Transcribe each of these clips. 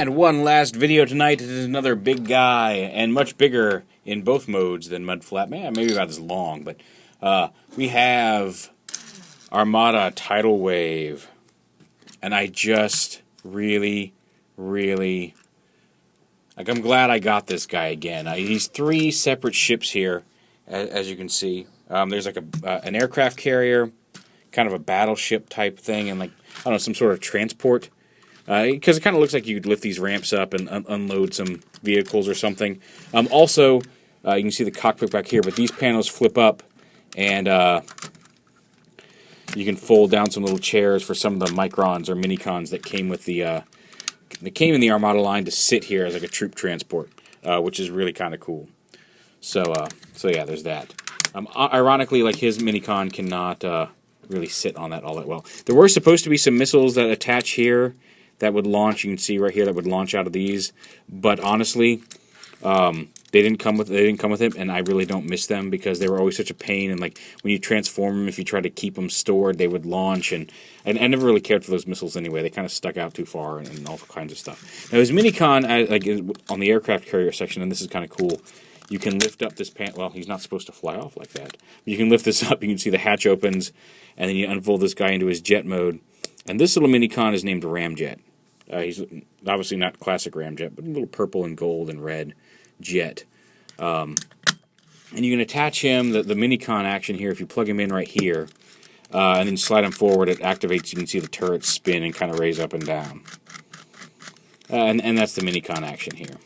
And one last video tonight. It is another big guy, and much bigger in both modes than Mudflap. Man, maybe about as long, but we have Armada Tidal Wave. And I just really, like, I'm glad I got this guy again. He's 3 separate ships here, as you can see. There's like an aircraft carrier, kind of a battleship type thing, and like, I don't know, some sort of transport. Because it kind of looks like you could lift these ramps up and unload some vehicles or something. Also, you can see the cockpit back here, but these panels flip up, and you can fold down some little chairs for some of the Microns or Minicons that came with the that came in the Armada line to sit here as like a troop transport, which is really kind of cool. So yeah, there's that. Ironically, like, his Minicon cannot really sit on that all that well. There were supposed to be some missiles that attach here that would launch. You can see right here that would launch out of these, but honestly, they didn't come with it, and I really don't miss them because they were always such a pain. And like, when you transform them, if you try to keep them stored, they would launch, and I never really cared for those missiles anyway. They kind of stuck out too far and all kinds of stuff. Now, his Minicon, like on the aircraft carrier section, and this is kind of cool. You can lift up this well, he's not supposed to fly off like that. But you can lift this up. You can see the hatch opens, and then you unfold this guy into his jet mode. And this little Minicon is named Ramjet. He's obviously not classic Ramjet, but a little purple and gold and red jet. And you can attach him, the Minicon action here, if you plug him in right here, and then slide him forward, it activates. You can see the turrets spin and kind of raise up and down. And that's the Minicon action here.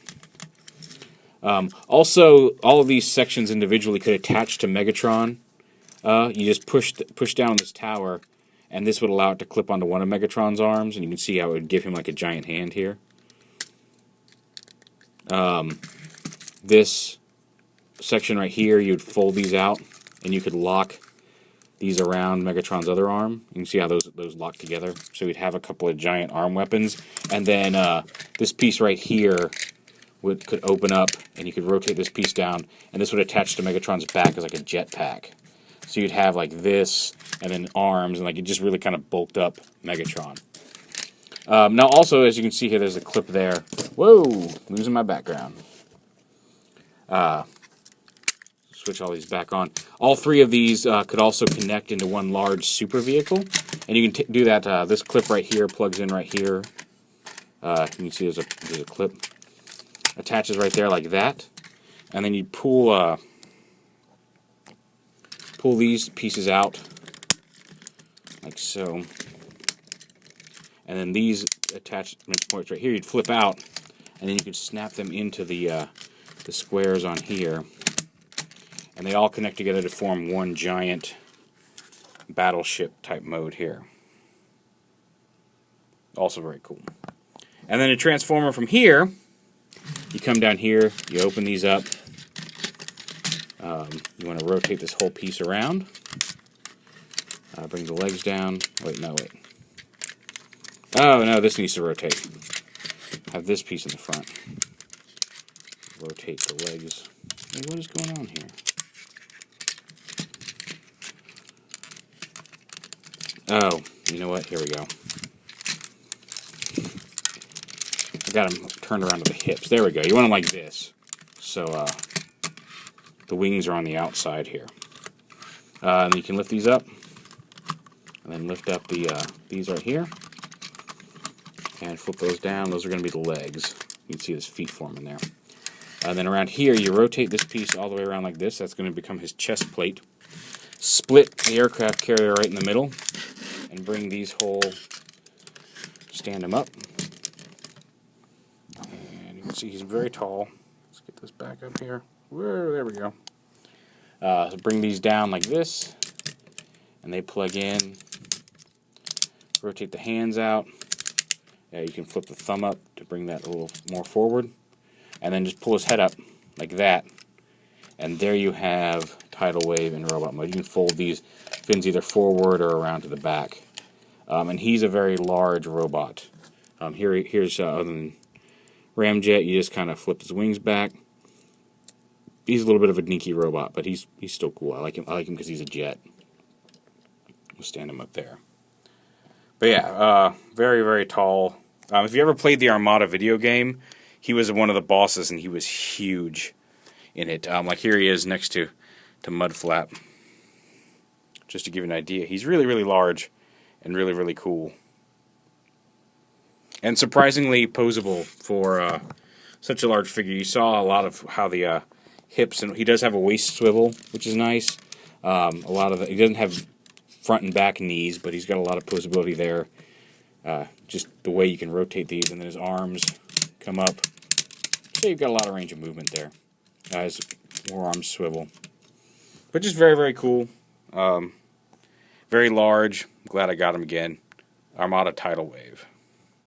Also, all of these sections individually could attach to Megatron. You just push down this tower, and this would allow it to clip onto one of Megatron's arms, and you can see how it would give him like a giant hand here. This section right here, you'd fold these out, and you could lock these around Megatron's other arm. You can see how those lock together. So you'd have a couple of giant arm weapons, and then this piece right here could open up, and you could rotate this piece down, and this would attach to Megatron's back as like a jetpack. So you'd have like this, and then arms, and like it just really kind of bulked up Megatron. Now also, as you can see here, there's a clip there. Whoa, losing my background. Switch all these back on. All 3 of these could also connect into one large super vehicle, and you can do that. This clip right here plugs in right here. You can see there's a clip. Attaches right there like that, and then you pull these pieces out like so, and then these attachment points right here you'd flip out, and then you could snap them into the squares on here, and they all connect together to form one giant battleship type mode here. Also very cool. And then a transformer from here. You come down here, you open these up, you want to rotate this whole piece around, bring the legs down, wait, oh no, this needs to rotate, have this piece in the front, rotate the legs, hey, what is going on here? Oh, you know what, here we go. I got them turned around to the hips. There we go. You want them like this. So the wings are on the outside here. And you can lift these up. And then lift up these right here. And flip those down. Those are going to be the legs. You can see his feet forming there. And then around here, you rotate this piece all the way around like this. That's going to become his chest plate. Split the aircraft carrier right in the middle. And bring these whole... Stand them up. See, he's very tall. Let's get this back up here. Whoa, there we go. So bring these down like this, and they plug in. Rotate the hands out. You can flip the thumb up to bring that a little more forward, and then just pull his head up like that, and there you have Tidal Wave in robot mode. You can fold these fins either forward or around to the back, and he's a very large robot. Here's other than Ramjet, you just kind of flip his wings back. He's a little bit of a sneaky robot, but he's still cool. I like him because he's a jet. We'll stand him up there. But yeah, very, very tall, If you ever played the Armada video game, he was one of the bosses, and he was huge in it. Like here he is next to Mudflap. Just to give you an idea, he's really, really large and really, really cool. And surprisingly posable for such a large figure. You saw a lot of how the hips, and he does have a waist swivel, which is nice. He doesn't have front and back knees, but he's got a lot of posability there. Just the way you can rotate these, and then his arms come up. So you've got a lot of range of movement there. His forearms swivel. But just very, very cool. Very large. Glad I got him again. Armada Tidal Wave.